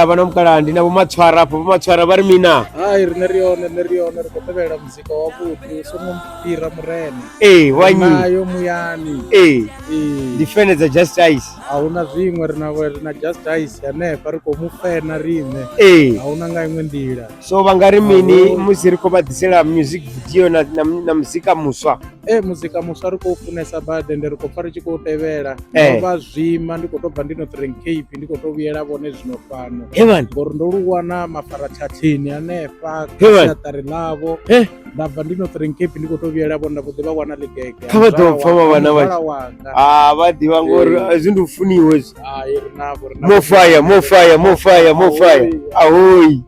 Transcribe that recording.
ndava na mukalandi na vomatswara apo vomatswara vari mina rine rione ri khou tevhela muzika wavhuḓi songo mphira Murena wanyi muyani ndi fene dza Just Ice ahuna zwiṅwe rina Just Ice hanefha ri khou mufena riṋe ahuna nga iṅwe nḓila. So va nga ri mini musi ri khou vha ḓisela music video na muzika muswa muzika muswa ri khou funesa badi ende ri khou pfa ri tshi khou tevhela vha zwima ndi khou tou bva ndi Northern Cape ndi khou tou vhuyela vhone zwino fhano ngori ndo lu wana mafarathathini hanefha siaṱari ḽavho nda bva ndi Northern Cape ndi khou tou vhuyela vhone nda khou ḓi vha wana ḽigege kha vha ḓo pfa vhana vha vha ḓivha ngori zwi ndi funiwe rinavho mo fire ahoyi